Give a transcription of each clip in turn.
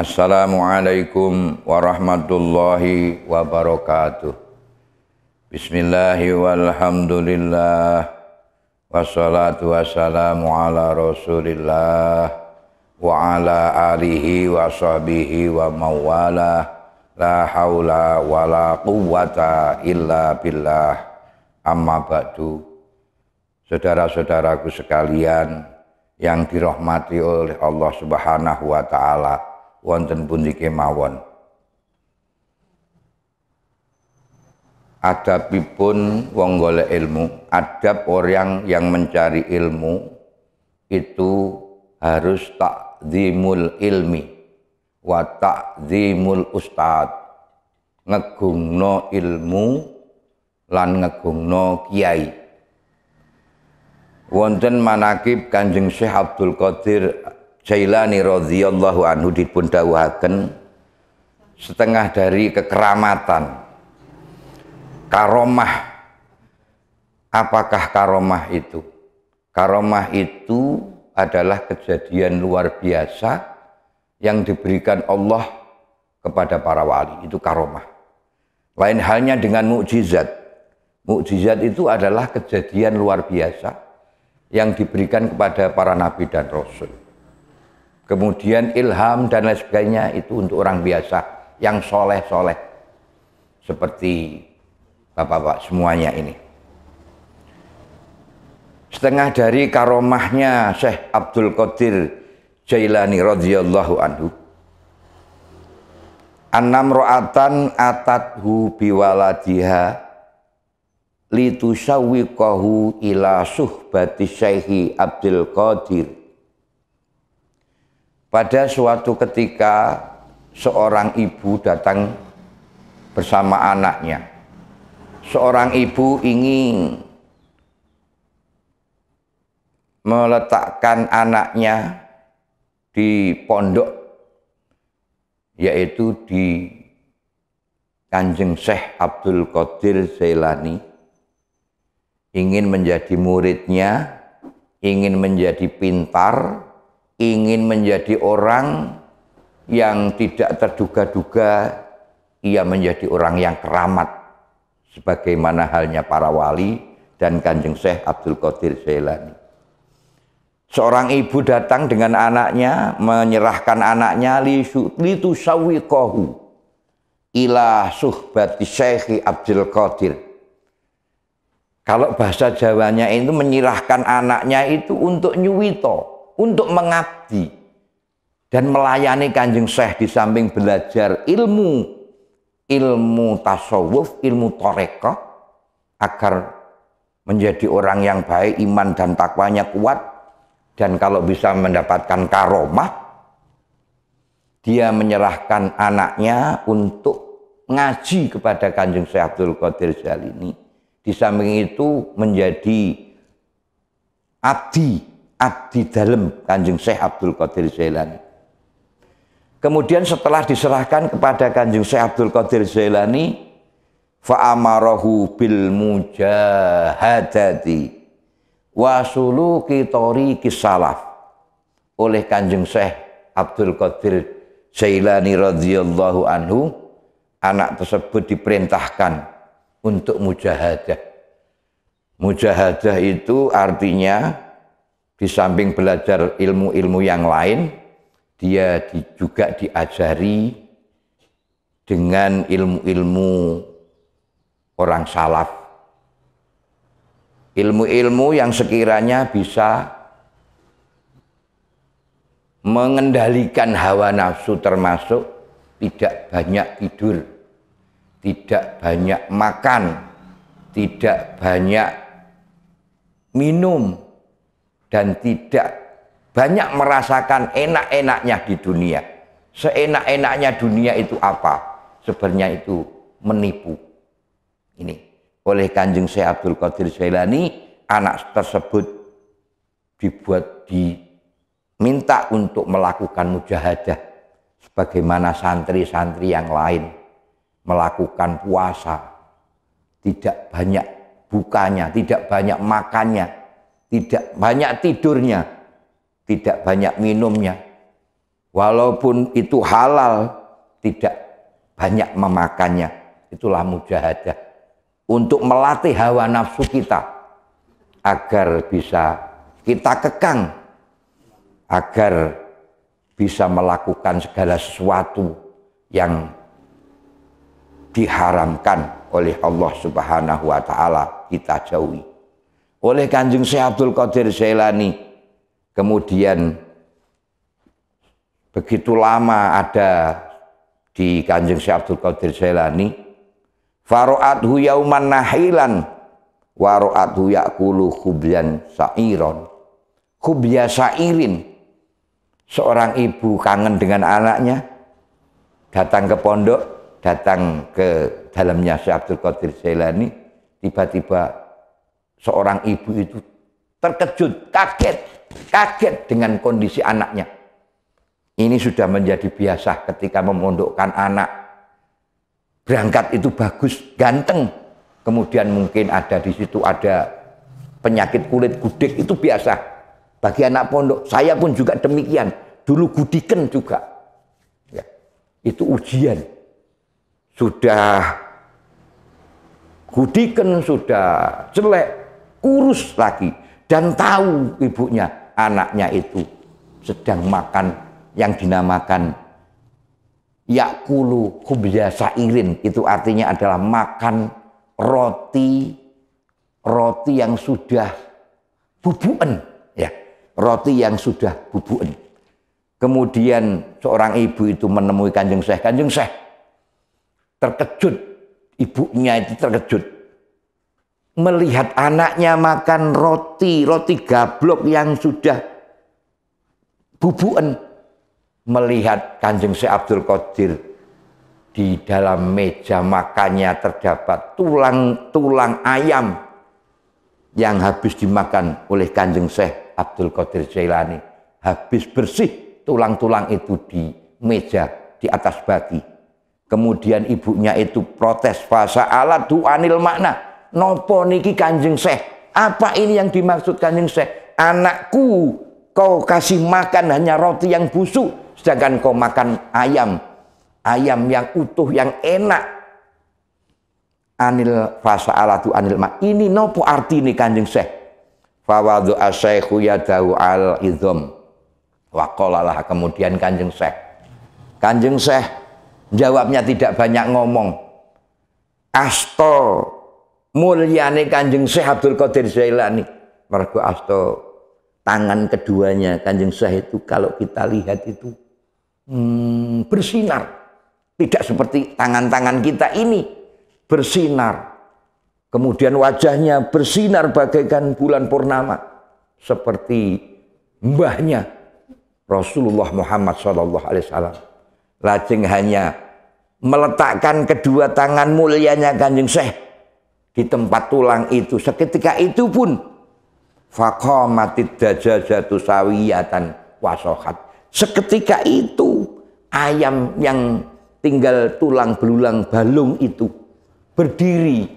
Assalamualaikum warahmatullahi wabarakatuh. Bismillahi walhamdulillah. Wassalatu wassalamu ala rasulillah wa ala alihi wa sahbihi wa mawalah. La haula wa la quwwata illa billah. Amma ba'du. Saudara-saudaraku sekalian yang dirahmati oleh Allah Subhanahu wa taala, wonten pundi kemawon. Adabipun wong golek ilmu, adab orang yang mencari ilmu itu harus takzimul ilmi wa takzimul ustad. Ngegungno ilmu lan ngegungno kiai. Wonten manakib Kanjeng Syekh Abdul Qadir Jailani radhiyallahu anhu dipun dawuhaken setengah dari kekeramatan karomah. Apakah karomah itu? Karomah itu adalah kejadian luar biasa yang diberikan Allah kepada para wali. Itu karomah. Lain halnya dengan mukjizat. Mukjizat itu adalah kejadian luar biasa yang diberikan kepada para nabi dan rasul. Kemudian ilham dan lain sebagainya itu untuk orang biasa yang soleh-soleh. Seperti bapak-bapak semuanya ini. Setengah dari karomahnya Syekh Abdul Qadir Jailani radhiyallahu anhu. Annam ro'atan atathu biwaladiha litusawwiqahu ila suhbati Syekhi Abdul Qadir. Pada suatu ketika seorang ibu datang bersama anaknya. Seorang ibu ingin meletakkan anaknya di pondok, yaitu di Kanjeng Syekh Abdul Qadir Jailani. Ingin menjadi muridnya, ingin menjadi pintar, ingin menjadi orang yang tidak terduga-duga, ia menjadi orang yang keramat. Sebagaimana halnya para wali dan Kanjeng Syekh Abdul Qadir Jailani. Seorang ibu datang dengan anaknya, menyerahkan anaknya litusawwiqahu ila suhbati Syekhi Abdul Qadir. Kalau bahasa Jawanya itu menyerahkan anaknya itu untuk nyuwito, untuk mengabdi dan melayani Kanjeng Syekh di samping belajar ilmu tasawuf, ilmu tarekah, agar menjadi orang yang baik, iman dan takwanya kuat, dan kalau bisa mendapatkan karomah, dia menyerahkan anaknya untuk ngaji kepada Kanjeng Syekh Abdul Qadir Jailani. Di samping itu menjadi abdi dalam Kanjeng Syekh Abdul Qadir Jailani. Kemudian setelah diserahkan kepada Kanjeng Syekh Abdul Qadir Jailani, fa'amarahu bil mujahadati wa suluki tariqis salaf. Oleh Kanjeng Syekh Abdul Qadir Jailani radhiyallahu anhu, anak tersebut diperintahkan untuk mujahadah. Mujahadah itu artinya di samping belajar ilmu-ilmu yang lain, dia juga diajari dengan ilmu-ilmu orang salaf. Ilmu-ilmu yang sekiranya bisa mengendalikan hawa nafsu, termasuk tidak banyak tidur, tidak banyak makan, tidak banyak minum, dan tidak banyak merasakan enak-enaknya di dunia. Seenak-enaknya dunia itu apa? Sebenarnya itu menipu. Ini oleh Kanjeng Syekh Abdul Qadir Jailani, anak tersebut diminta untuk melakukan mujahadah sebagaimana santri-santri yang lain melakukan puasa, tidak banyak bukanya, tidak banyak makannya, tidak banyak tidurnya, tidak banyak minumnya. walaupun itu halal, tidak banyak memakannya. Itulah mujahadah. Untuk melatih hawa nafsu kita agar bisa kita kekang, agar bisa melakukan segala sesuatu yang diharamkan oleh Allah Subhanahu wa taala kita jauhi. Oleh Kanjeng Syekh Abdul Qadir Jailani, kemudian begitu lama ada di Kanjeng Syekh Abdul Qadir Jailani, faro'athu yauman nahilan waro'athu yakulu khubyan sa'iron. Khubya sa'irin, seorang ibu kangen dengan anaknya, datang ke pondok, datang ke dalamnya Syekh Abdul Qadir Jailani, tiba-tiba seorang ibu itu terkejut, kaget dengan kondisi anaknya. Ini sudah menjadi biasa ketika memondokkan anak. Berangkat itu bagus, ganteng. Kemudian mungkin ada di situ ada penyakit kulit gudeg, itu biasa. Bagi anak pondok, saya pun juga demikian. Dulu gudiken juga. Ya, itu ujian. Sudah gudiken, sudah jelek, kurus lagi, dan tahu ibunya anaknya itu sedang makan yang dinamakan yakulu khubya sa'irin. Itu artinya adalah makan roti yang sudah bubuen, ya, roti yang sudah bubuen. Kemudian seorang ibu itu menemui Kanjeng Syekh. Kanjeng Syekh terkejut, ibunya itu terkejut melihat anaknya makan roti gablok yang sudah bubuen. Melihat Kanjeng Syekh Abdul Qadir di dalam meja makannya terdapat tulang ayam yang habis dimakan oleh Kanjeng Syekh Abdul Qadir Jailani. Habis bersih tulang-tulang itu di meja di atas baki. Kemudian ibunya itu protes, fasa alat du'anil makna. Nopo niki Kanjeng Syekh? Apa ini yang dimaksud Kanjeng Syekh? Anakku kau kasih makan hanya roti yang busuk, sedangkan kau makan ayam yang utuh, yang enak. Anil fasa alatu anil mak. Ini nopo arti ini Kanjeng Syekh? Fawadhu asyaikhu yadahu al idhom. Waqalalah, kemudian Kanjeng Syekh jawabnya tidak banyak ngomong. Asto mulyane Kanjeng Syekh Abdul Qadir Jailani. Mergo asto tangan keduanya Kanjeng Syekh itu kalau kita lihat itu bersinar. Tidak seperti tangan-tangan kita ini bersinar. Kemudian wajahnya bersinar bagaikan bulan purnama. Seperti mbahnya Rasulullah Muhammad SAW. Lajeng hanya meletakkan kedua tangan mulianya Kanjeng Syekh di tempat tulang itu. Seketika itu pun faqamatid dajajatu sawiyatan wasohat. Seketika itu ayam yang tinggal tulang belulang balung itu berdiri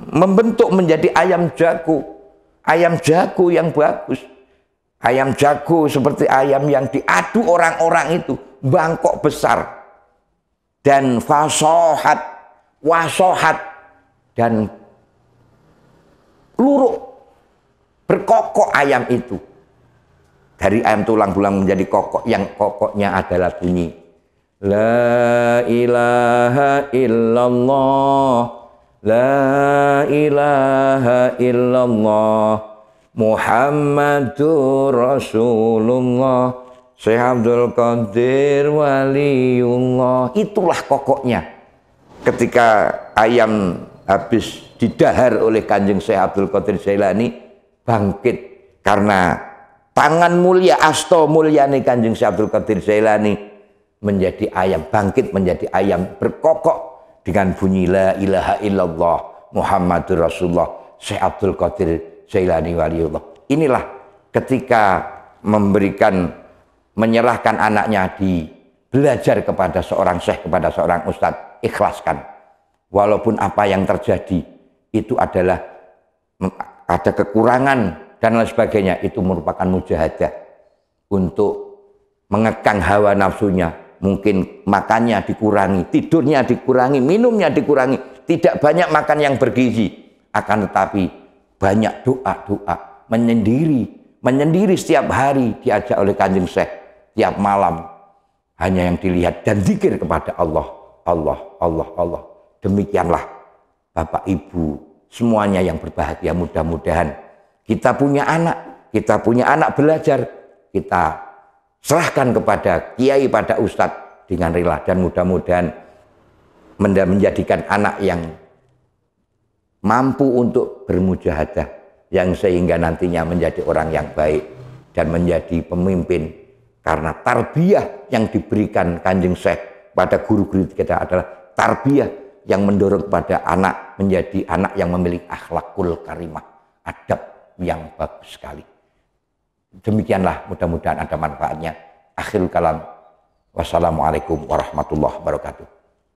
membentuk menjadi ayam jago yang bagus. Ayam jago seperti ayam yang diadu orang-orang itu, bangkok besar dan wasohat dan luruh, berkokok ayam itu. Dari ayam tulang belulang menjadi kokok, yang kokoknya adalah bunyi La ilaha illallah, La ilaha illallah, Muhammadur Rasulullah, Syekh Abdul Qadir Waliullah. Itulah kokoknya. Ketika ayam habis didahar oleh Kanjeng Syekh Abdul Qadir Jailani, bangkit karena tangan mulia, asto mulyane Kanjeng Syekh Abdul Qadir Jailani menjadi ayam, bangkit menjadi ayam, berkokok dengan bunyi La ilaha illallah Muhammadur Rasulullah Syekh Abdul Qadir Jailani Waliullah. Inilah ketika menyerahkan anaknya belajar kepada seorang syekh, kepada seorang ustadz, ikhlaskan. Walaupun apa yang terjadi itu adalah ada kekurangan dan lain sebagainya, itu merupakan mujahadah. untuk mengekang hawa nafsunya. Mungkin makannya dikurangi, tidurnya dikurangi, minumnya dikurangi. Tidak banyak makan yang bergizi. Akan tetapi banyak doa-doa. Menyendiri setiap hari diajak oleh Kanjeng Syekh. Tiap malam hanya yang dilihat dan zikir kepada Allah. Allah, Allah, Allah. Demikianlah Bapak Ibu semuanya yang berbahagia, mudah-mudahan kita punya anak belajar, kita serahkan kepada kiai, pada ustadz dengan rela, dan mudah-mudahan menjadikan anak yang mampu untuk bermujahadah, yang sehingga nantinya menjadi orang yang baik dan menjadi pemimpin, karena tarbiyah yang diberikan Kanjeng Syekh pada guru-guru kita adalah tarbiyah yang mendorong kepada anak menjadi anak yang memiliki akhlakul karimah, adab yang bagus sekali. Demikianlah, mudah-mudahan ada manfaatnya. Akhirul kalam. Wassalamualaikum warahmatullahi wabarakatuh.